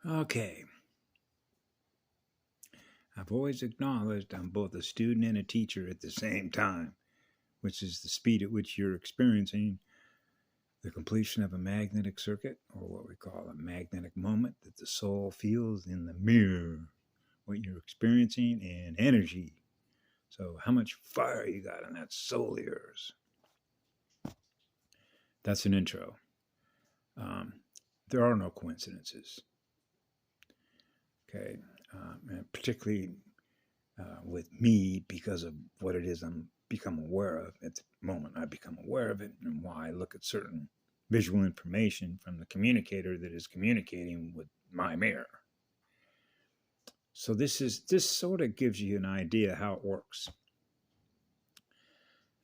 Okay, I've always acknowledged I'm both a student and a teacher at the same time, which is the speed at which you're experiencing the completion of a magnetic circuit, or what we call a magnetic moment that the soul feels in the mirror, what you're experiencing in energy. So, how much fire you got in that soul of yours? That's an intro. Um, there are no coincidences. Okay, and particularly with me because of what it is I'm become aware of at the moment. I become aware of it and why I look at certain visual information from the communicator that is communicating with my mirror. So this sort of gives you an idea how it works.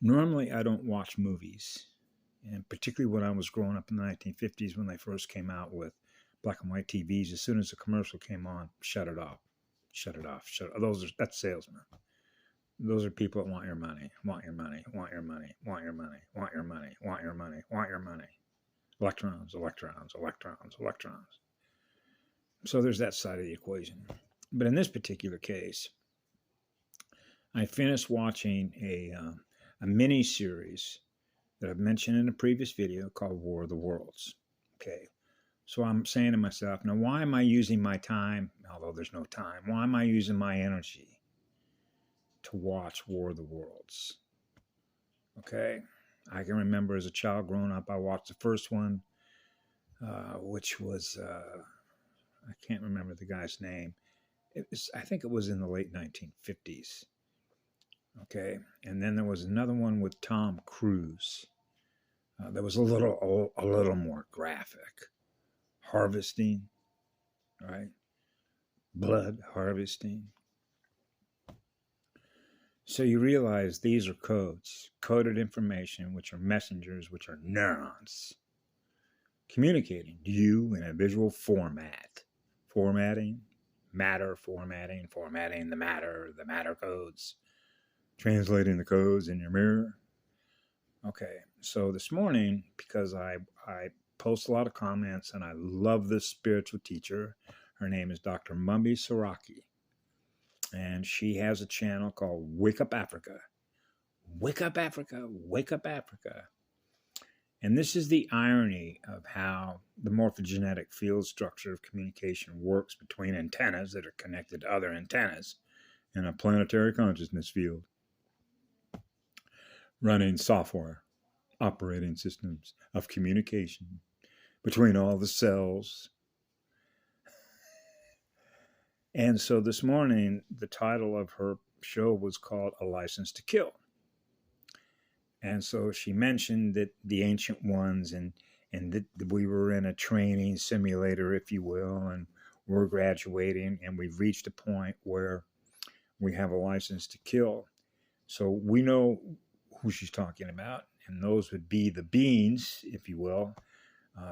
Normally, I don't watch movies, and particularly when I was growing up in the 1950s when they first came out with black and white TVs. As soon as the commercial came on, shut it off, shut it off, shut it. That's salesmen. Those are people that want your money, want your money, want your money, want your money, want your money, want your money, want your money. Electrons, electrons, electrons, electrons. So there's that side of the equation. But in this particular case, I finished watching a mini series that I've mentioned in a previous video called War of the Worlds. Okay. So I'm saying to myself, now why am I using my time, although there's no time, why am I using my energy to watch War of the Worlds? Okay. I can remember as a child growing up, I watched the first one, which was, I can't remember the guy's name. I think it was in the late 1950s. Okay. And then there was another one with Tom Cruise. That was a little more graphic. Harvesting, right? Blood harvesting. So you realize these are codes, coded information, which are messengers, which are neurons, communicating to you in a visual format. Formatting, matter formatting, formatting the matter codes, translating the codes in your mirror. Okay, so this morning, because I post a lot of comments and I love this spiritual teacher, her name is Dr. Mumby Saraki. And she has a channel called Wake Up Africa. Wake Up Africa, Wake Up Africa. And this is the irony of how the morphogenetic field structure of communication works between antennas that are connected to other antennas in a planetary consciousness field, running software, operating systems of communication between all the cells. And so this morning, the title of her show was called A License to Kill. And so she mentioned that the ancient ones and that we were in a training simulator, if you will, and we're graduating and we've reached a point where we have a license to kill. So we know who she's talking about, and those would be the beings, if you will,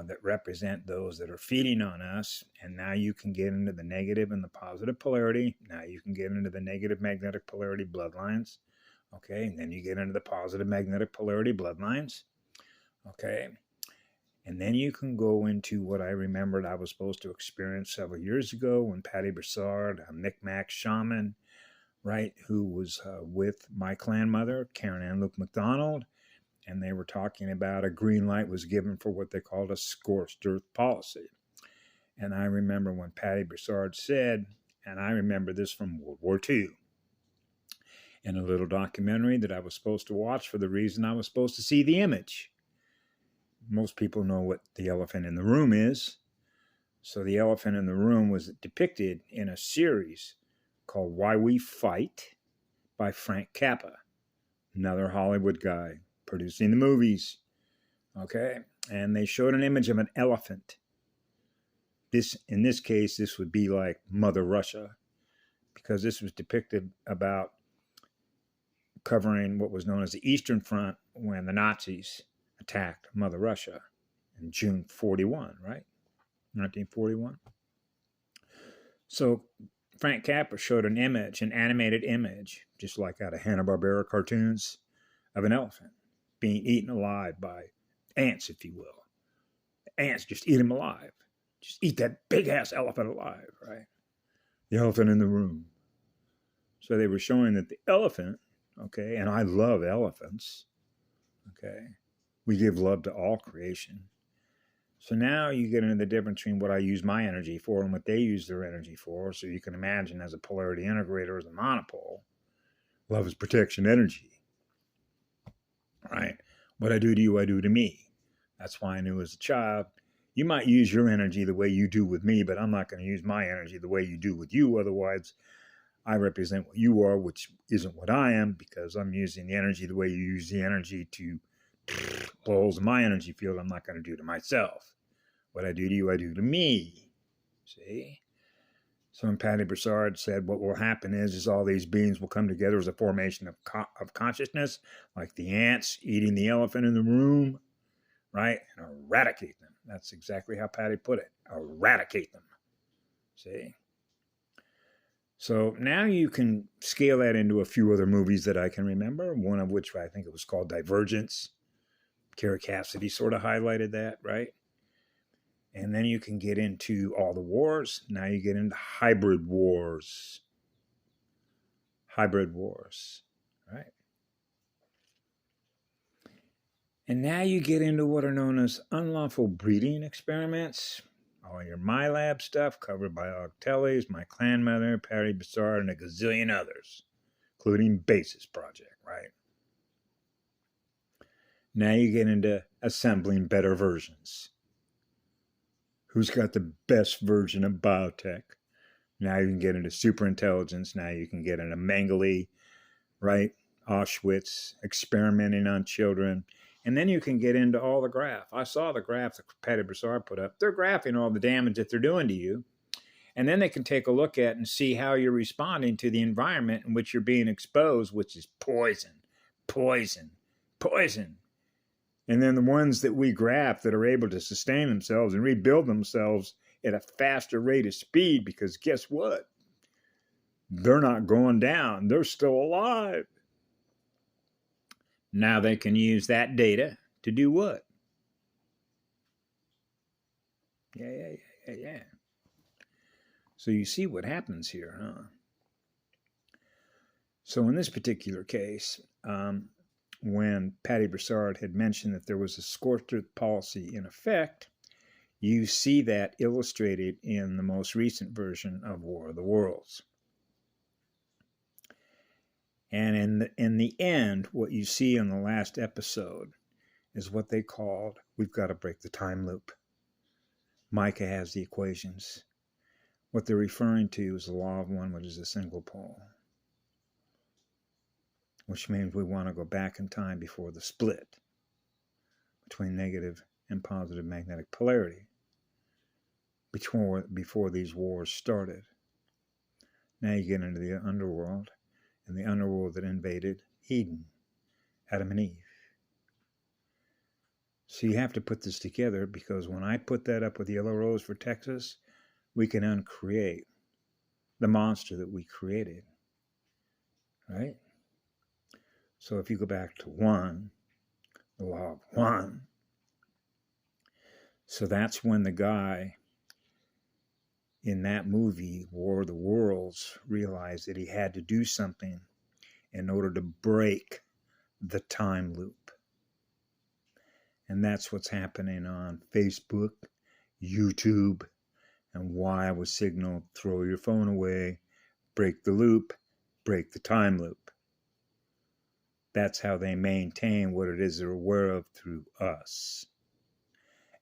that represent those that are feeding on us. And now you can get into the negative and the positive polarity. Now you can get into the negative magnetic polarity bloodlines. Okay, and then you get into the positive magnetic polarity bloodlines. Okay, and then you can go into what I remembered I was supposed to experience several years ago when Patty Broussard, a Micmac shaman, right, who was with my clan mother, Karen Ann Luke McDonald, and they were talking about a green light was given for what they called a scorched earth policy. And I remember when Patty Broussard said, and I remember this from World War II, in a little documentary that I was supposed to watch for the reason I was supposed to see the image. Most people know what the elephant in the room is. So the elephant in the room was depicted in a series called Why We Fight by Frank Capra, another Hollywood guy producing the movies. Okay, and they showed an image of an elephant. In this case, this would be like Mother Russia, because this was depicted about covering what was known as the Eastern Front when the Nazis attacked Mother Russia in June 41, right? 1941. So Frank Capra showed an image, an animated image, just like out of Hanna-Barbera cartoons, of an elephant being eaten alive by ants, if you will. Ants just eat him alive. Just eat that big ass elephant alive, right? The elephant in the room. So they were showing that the elephant, okay, and I love elephants, okay, we give love to all creation. So now you get into the difference between what I use my energy for and what they use their energy for. So you can imagine as a polarity integrator, as a monopole, love is protection energy, right? What I do to you, I do to me. That's why I knew as a child, you might use your energy the way you do with me, but I'm not going to use my energy the way you do with you. Otherwise, I represent what you are, which isn't what I am, because I'm using the energy the way you use the energy to blow holes in my energy field. I'm not going to do to myself. What I do to you, I do to me. See? So when Patty Broussard said what will happen is all these beings will come together as a formation of consciousness, like the ants eating the elephant in the room, right? And eradicate them. That's exactly how Patty put it. Eradicate them. See? So now you can scale that into a few other movies that I can remember, one of which I think it was called Divergence. Kara Cassidy sort of highlighted that, right? And then you can get into all the wars. Now you get into hybrid wars. Hybrid wars, right? And now you get into what are known as unlawful breeding experiments. All your MyLab stuff covered by Og Telles, my clan mother, Patty Broussard, and a gazillion others, including Basis Project, right? Now you get into assembling better versions. Who's got the best version of biotech? Now you can get into superintelligence. Now you can get into Mengele, right? Auschwitz, experimenting on children. And then you can get into all the graph. I saw the graph that Patty Broussard put up. They're graphing all the damage that they're doing to you. And then they can take a look at and see how you're responding to the environment in which you're being exposed, which is poison, poison, poison. And then the ones that we graph that are able to sustain themselves and rebuild themselves at a faster rate of speed, because guess what? They're not going down. They're still alive. Now they can use that data to do what? Yeah. So you see what happens here, huh? So in this particular case, when Patty Broussard had mentioned that there was a scorched earth policy in effect, you see that illustrated in the most recent version of War of the Worlds. And in the end, what you see in the last episode is what they called, we've got to break the time loop. Micah has the equations. What they're referring to is the law of one, which is a single pole, which means we want to go back in time before the split between negative and positive magnetic polarity before these wars started. Now you get into the underworld, and the underworld that invaded Eden, Adam and Eve. So you have to put this together, because when I put that up with Yellow Rose for Texas, we can uncreate the monster that we created, right? So if you go back to one, the law of one, so that's when the guy in that movie, War of the Worlds, realized that he had to do something in order to break the time loop. And that's what's happening on Facebook, YouTube, and why I was signaled, throw your phone away, break the loop, break the time loop. That's how they maintain what it is they're aware of through us.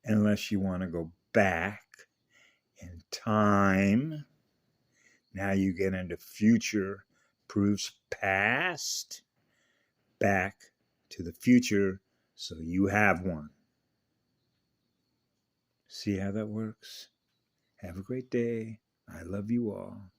Unless you want to go back in time, now you get into future proofs past, back to the future, so you have one. See how that works? Have a great day. I love you all.